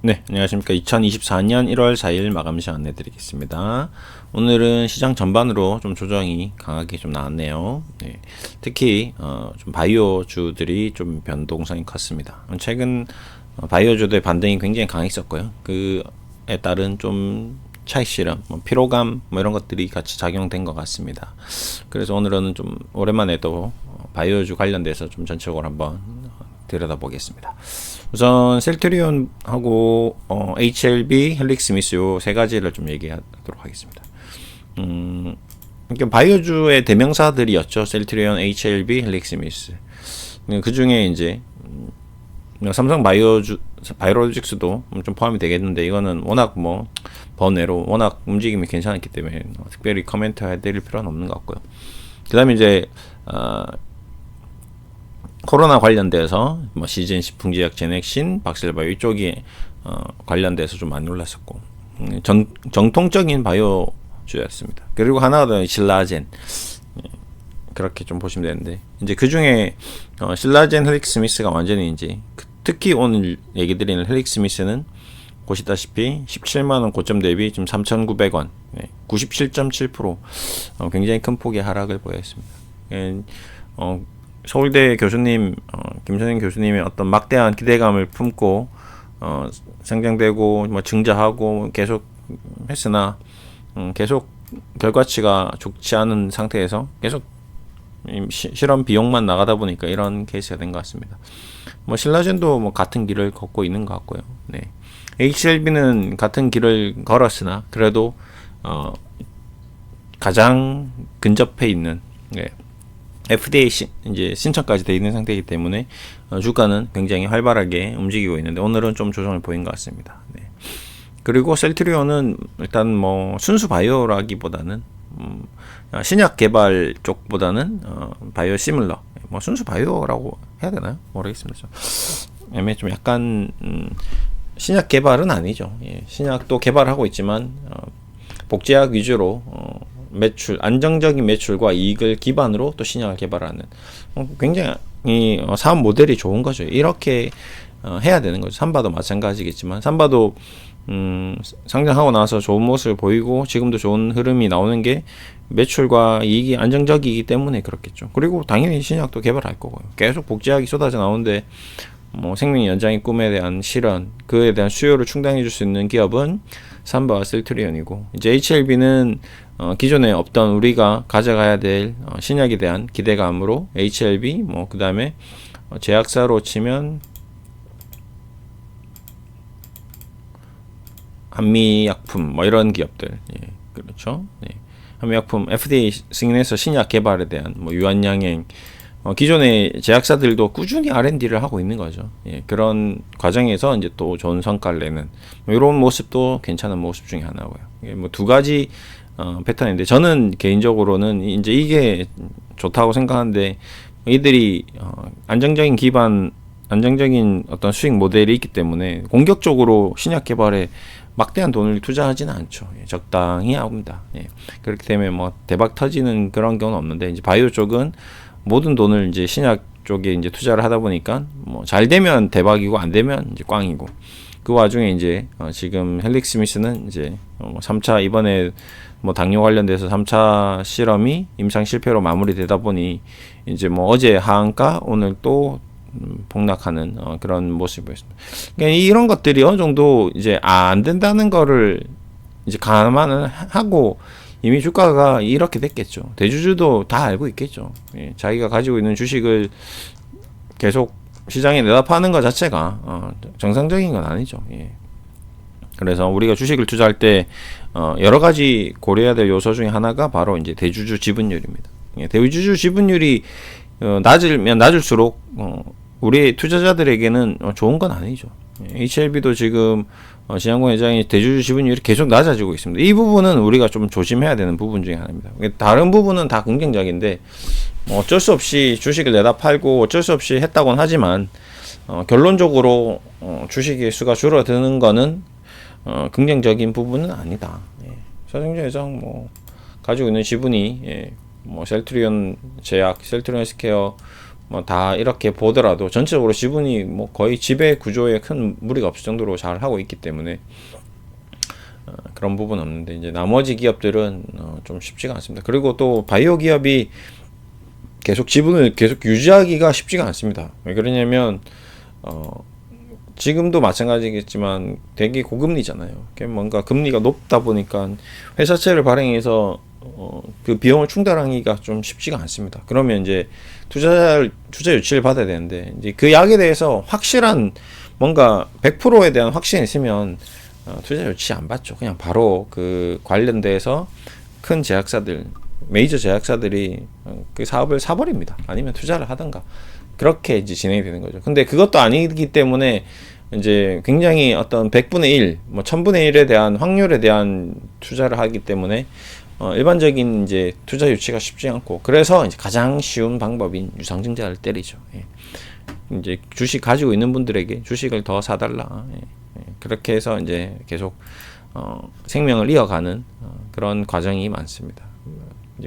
네, 안녕하십니까. 2024년 1월 4일 마감 시간 안내드리겠습니다. 오늘은 시장 전반으로 좀 조정이 강하게 좀 나왔네요. 네, 특히 좀 바이오주들이 좀 변동성이 컸습니다. 최근 바이오주들의 반등이 굉장히 강했었고요. 그에 따른 좀 차익 실험, 피로감 이런 것들이 같이 작용된 것 같습니다. 그래서 오늘은 좀 오랜만에 또 바이오주 관련돼서 좀 전체적으로 한번 들여다보겠습니다. 우선 셀트리온하고 HLB, 헬릭스미스 요 세 가지를 좀 얘기하도록 하겠습니다. 그러니까 바이오주의 대명사들이었죠. 셀트리온, HLB, 헬릭스미스. 그 중에 이제 삼성 바이오로직스도 좀 포함이 되겠는데 이거는 워낙 번외로 워낙 움직임이 괜찮았기 때문에 특별히 코멘트 해드릴 필요는 없는 것 같고요. 그 다음에 이제 코로나 관련돼서 시즌 식품제약, 제넥신, 박셀바이오 이쪽이 관련돼서 좀 많이 올랐었고 정통적인 바이오주였습니다. 그리고 하나가 더 신라젠, 그렇게 좀 보시면 되는데 이제 그 중에 신라젠, 헬릭스미스가 완전히 이제 특히 오늘 얘기 드리는 헬릭스미스는 보시다시피 17만원 고점 대비 지금 3,900원, 97.7% 굉장히 큰 폭의 하락을 보였습니다. 서울대 교수님, 김선영 교수님의 어떤 막대한 기대감을 품고 상장되고 증자하고 계속 했으나 계속 결과치가 좋지 않은 상태에서 계속 실험 비용만 나가다 보니까 이런 케이스가 된 것 같습니다. 신라젠도 같은 길을 걷고 있는 것 같고요. 네. HLB는 같은 길을 걸었으나 그래도 가장 근접해 있는, FDA 이제 신청까지 돼 있는 상태이기 때문에 주가는 굉장히 활발하게 움직이고 있는데 오늘은 좀 조정을 보인 것 같습니다. 네. 그리고 셀트리온은 일단 순수 바이오라기보다는 신약 개발 쪽보다는 바이오 시밀러, 순수 바이오라고 해야 되나요? 모르겠습니다. 좀 약간 신약 개발은 아니죠. 신약도 개발하고 있지만 복제약 위주로 매출, 안정적인 매출과 이익을 기반으로 또 신약을 개발하는 굉장히 사업 모델이 좋은 거죠. 이렇게 해야 되는 거죠. 삼바도 마찬가지겠지만 삼바도 상장하고 나서 좋은 모습을 보이고 지금도 좋은 흐름이 나오는 게 매출과 이익이 안정적이기 때문에 그렇겠죠. 그리고 당연히 신약도 개발할 거고요. 계속 복제약이 쏟아져 나오는데 생명 연장의 꿈에 대한 실현, 그에 대한 수요를 충당해 줄 수 있는 기업은 삼바와 셀트리온이고, 이제 HLB는 기존에 없던 우리가 가져가야 될 신약에 대한 기대감으로 HLB, 그 다음에 제약사로 치면 한미약품 이런 기업들, 그렇죠. 한미약품 FDA 승인해서 신약 개발에 대한 유한양행, 기존의 제약사들도 꾸준히 R&D를 하고 있는 거죠. 그런 과정에서 이제 또 좋은 성과를 내는 이런 모습도 괜찮은 모습 중에 하나고요. 두 가지 패턴인데 저는 개인적으로는 이제 이게 좋다고 생각하는데 이들이 안정적인 기반, 안정적인 어떤 수익 모델이 있기 때문에 공격적으로 신약 개발에 막대한 돈을 투자하지는 않죠. 적당히 합니다. 그렇기 때문에 대박 터지는 그런 경우는 없는데 이제 바이오 쪽은 모든 돈을 이제 신약 쪽에 이제 투자를 하다 보니까 잘 되면 대박이고 안 되면 이제 꽝이고, 그 와중에 이제 지금 헬릭스미스는 이제 3차 이번에 당뇨 관련돼서 3차 실험이 임상 실패로 마무리되다 보니 이제 어제 하한가 오늘 또 폭락하는 그런 모습이 보였습니다. 그러니까 이런 것들이 어느 정도 이제 안 된다는 거를 이제 감안을 하고 이미 주가가 이렇게 됐겠죠. 대주주도 다 알고 있겠죠. 자기가 가지고 있는 주식을 계속 시장에 내다 파는 것 자체가 정상적인 건 아니죠. 그래서 우리가 주식을 투자할 때 여러 가지 고려해야 될 요소 중에 하나가 바로 이제 대주주 지분율입니다. 대주주 지분율이 낮으면 낮을수록 우리 투자자들에게는 좋은 건 아니죠. HLB도 지금 지한공 회장이 대주주 지분율이 계속 낮아지고 있습니다. 이 부분은 우리가 좀 조심해야 되는 부분 중에 하나입니다. 다른 부분은 다 긍정적인데 어쩔 수 없이 주식을 내다 팔고 어쩔 수 없이 했다고는 하지만 결론적으로 주식의 수가 줄어드는 거는 긍정적인 부분은 아니다. 서정준 회장 가지고 있는 지분이 셀트리온 제약, 셀트리온 헬스케어 뭐 다 이렇게 보더라도 전체적으로 지분이 뭐 거의 지배 구조에 큰 무리가 없을 정도로 잘 하고 있기 때문에 그런 부분 없는데 이제 나머지 기업들은 좀 쉽지가 않습니다. 그리고 또 바이오 기업이 계속 지분을 계속 유지하기가 쉽지가 않습니다. 왜 그러냐면 지금도 마찬가지겠지만 되게 고금리잖아요. 뭔가 금리가 높다 보니까 회사채를 발행해서 그 비용을 충당하기가 좀 쉽지가 않습니다. 그러면 이제 투자 유치를 받아야 되는데 이제 그 약에 대해서 확실한 뭔가 100%에 대한 확신이 있으면 투자 유치 안 받죠. 그냥 바로 그 관련돼서 큰 제약사들, 메이저 제약사들이 그 사업을 사버립니다. 아니면 투자를 하던가. 그렇게 이제 진행이 되는 거죠. 근데 그것도 아니기 때문에 이제 굉장히 어떤 100분의 1, 뭐 1000분의 1에 대한 확률에 대한 투자를 하기 때문에 일반적인 이제 투자 유치가 쉽지 않고, 그래서 이제 가장 쉬운 방법인 유상증자를 때리죠. 예. 이제 주식 가지고 있는 분들에게 주식을 더 사달라. 예. 그렇게 해서 이제 계속 생명을 이어가는 그런 과정이 많습니다.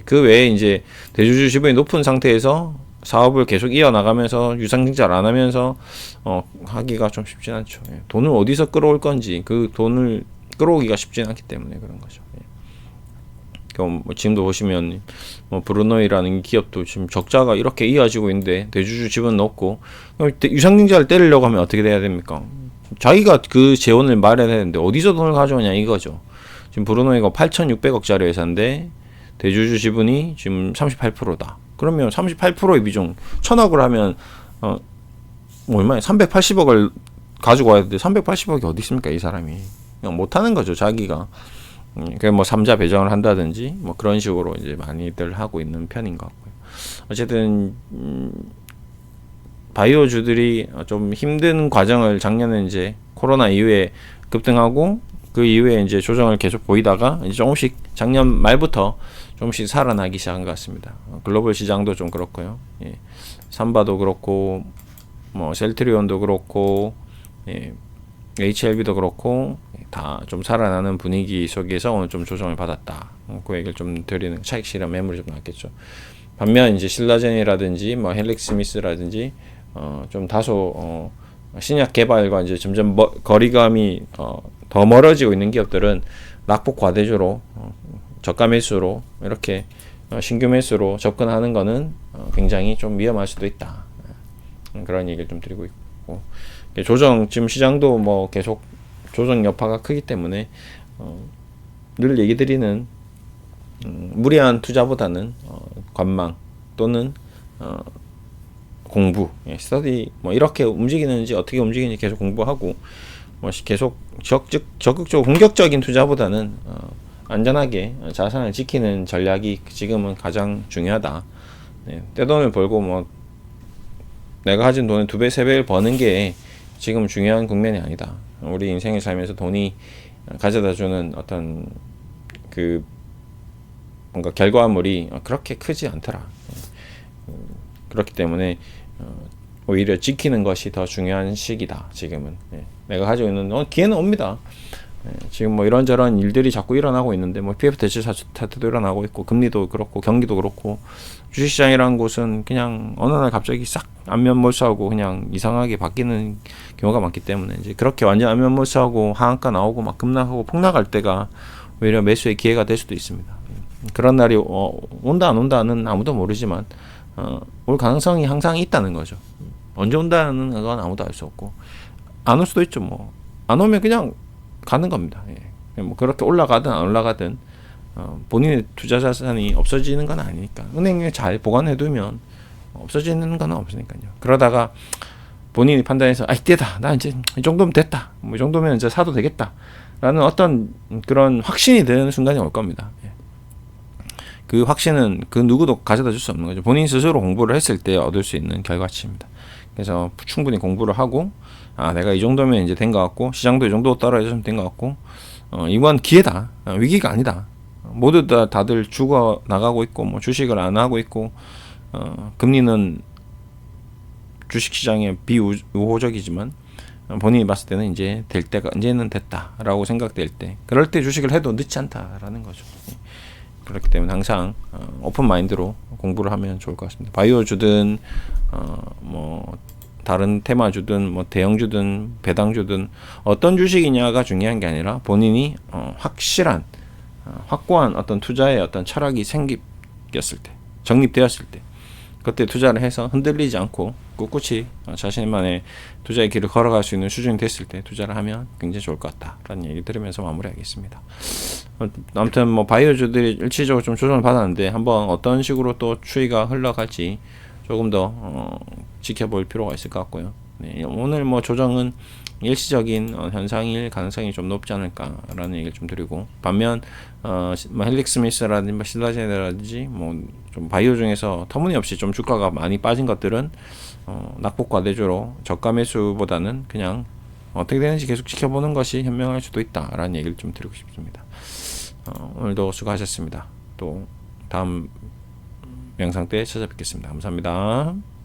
그 외에 이제 대주주 지분이 높은 상태에서 사업을 계속 이어나가면서 유상증자를 안 하면서 하기가 좀 쉽진 않죠. 예. 돈을 어디서 끌어올 건지 그 돈을 끌어오기가 쉽진 않기 때문에 그런 거죠. 예. 뭐 지금도 보시면 뭐 브루노이라는 기업도 지금 적자가 이렇게 이어지고 있는데 대주주 지분 넣고 유상증자를 때리려고 하면 어떻게 돼야 됩니까? 자기가 그 재원을 마련해야 되는데 어디서 돈을 가져오냐 이거죠. 지금 브루노이가 8,600억짜리 회사인데 대주주 지분이 지금 38%다. 그러면 38%의 비중 1,000억을 하면 뭐 얼마야? 380억을 가지고 와야 되는데 380억이 어디 있습니까? 이 사람이 그냥 못 하는 거죠. 자기가. 그냥 뭐 3자 배정을 한다든지 뭐 그런 식으로 이제 많이들 하고 있는 편인 것 같고요. 어쨌든 바이오주들이 좀 힘든 과정을 작년에 이제 코로나 이후에 급등하고 그 이후에 이제 조정을 계속 보이다가 이제 조금씩 작년 말부터 조금씩 살아나기 시작한 것 같습니다. 글로벌 시장도 좀 그렇고요. 예. 삼바도 그렇고 뭐 셀트리온도 그렇고 예. HLB도 그렇고 다 좀 살아나는 분위기 속에서 오늘 좀 조정을 받았다. 그 얘기를 좀 드리는, 차익 실현 매물이 좀 나왔겠죠. 반면 이제 신라젠이라든지 뭐 헬릭스미스라든지 좀 다소 신약 개발과 이제 점점 거리감이 더 멀어지고 있는 기업들은 낙폭 과대주로 저가 매수로 이렇게 신규 매수로 접근하는 거는 굉장히 좀 위험할 수도 있다. 그런 얘기를 좀 드리고 있고, 조정 지금 시장도 뭐 계속 조정 여파가 크기 때문에 늘 얘기 드리는 무리한 투자보다는 관망 또는 공부, 스터디 뭐 이렇게 움직이는지 어떻게 움직이는지 계속 공부하고 뭐 계속 적극적으로 공격적인 투자보다는 안전하게 자산을 지키는 전략이 지금은 가장 중요하다. 떼돈을 벌고 뭐 내가 가진 돈의 2배, 3배를 버는 게 지금 중요한 국면이 아니다. 우리 인생을 살면서 돈이 가져다주는 어떤 그 뭔가 결과물이 그렇게 크지 않더라. 그렇기 때문에 오히려 지키는 것이 더 중요한 시기다. 지금은 내가 가지고 있는 기회는 옵니다. 지금 뭐 이런저런 일들이 자꾸 일어나고 있는데 뭐 PF 대출 사태도 일어나고 있고 금리도 그렇고 경기도 그렇고 주식시장이라는 곳은 그냥 어느 날 갑자기 싹 안면몰수하고 그냥 이상하게 바뀌는 경우가 많기 때문에 이제 그렇게 완전 안면몰수하고 하한가 나오고 막 급락하고 폭락할 때가 오히려 매수의 기회가 될 수도 있습니다. 그런 날이 온다 안 온다는 아무도 모르지만 올 가능성이 항상 있다는 거죠. 언제 온다는 건 아무도 알 수 없고 안 올 수도 있죠. 뭐 안 오면 그냥 가는 겁니다. 예. 뭐 그렇게 올라가든 안 올라가든 본인의 투자 자산이 없어지는 건 아니니까 은행에 잘 보관해두면 없어지는 건 없으니까요. 그러다가 본인이 판단해서 이때다, 나 이제 이 정도면 됐다, 뭐 이 정도면 이제 사도 되겠다라는 어떤 그런 확신이 드는 순간이 올 겁니다. 예. 그 확신은 그 누구도 가져다 줄 수 없는 거죠. 본인 스스로 공부를 했을 때 얻을 수 있는 결과치입니다. 그래서 충분히 공부를 하고 내가 이 정도면 이제 된 것 같고 시장도 이 정도 따라해주면 된 것 같고 이번 기회다, 위기가 아니다. 모두 다들 죽어 나가고 있고 뭐 주식을 안 하고 있고 금리는 주식시장에 비우호적이지만 본인이 봤을 때는 이제 될 때가 이제는 됐다라고 생각될 때, 그럴 때 주식을 해도 늦지 않다라는 거죠. 그렇기 때문에 항상 오픈 마인드로 공부를 하면 좋을 것 같습니다. 바이오 주든 뭐 다른 테마 주든 뭐 대형 주든 배당 주든 어떤 주식이냐가 중요한 게 아니라 본인이 확실한 확고한 어떤 투자의 어떤 철학이 생겼을 때, 정립되었을 때, 그때 투자를 해서 흔들리지 않고 꿋꿋이 자신만의 투자의 길을 걸어갈 수 있는 수준이 됐을 때 투자를 하면 굉장히 좋을 것 같다라는 얘기 들으면서 마무리하겠습니다. 아무튼 뭐 바이오주들이 일시적으로 좀 조정을 받았는데 한번 어떤 식으로 또 추이가 흘러갈지 조금 더 지켜볼 필요가 있을 것 같고요. 네, 오늘 뭐 조정은 일시적인 현상일 가능성이 좀 높지 않을까라는 얘기를 좀 드리고, 반면 뭐 헬릭 스미스라든지 뭐 실라제라든지 뭐 좀 바이오 중에서 터무니없이 좀 주가가 많이 빠진 것들은 낙폭 과대주로 저가 매수보다는 그냥 어떻게 되는지 계속 지켜보는 것이 현명할 수도 있다라는 얘기를 좀 드리고 싶습니다. 오늘도 수고하셨습니다. 또 다음 영상 때 찾아뵙겠습니다. 감사합니다.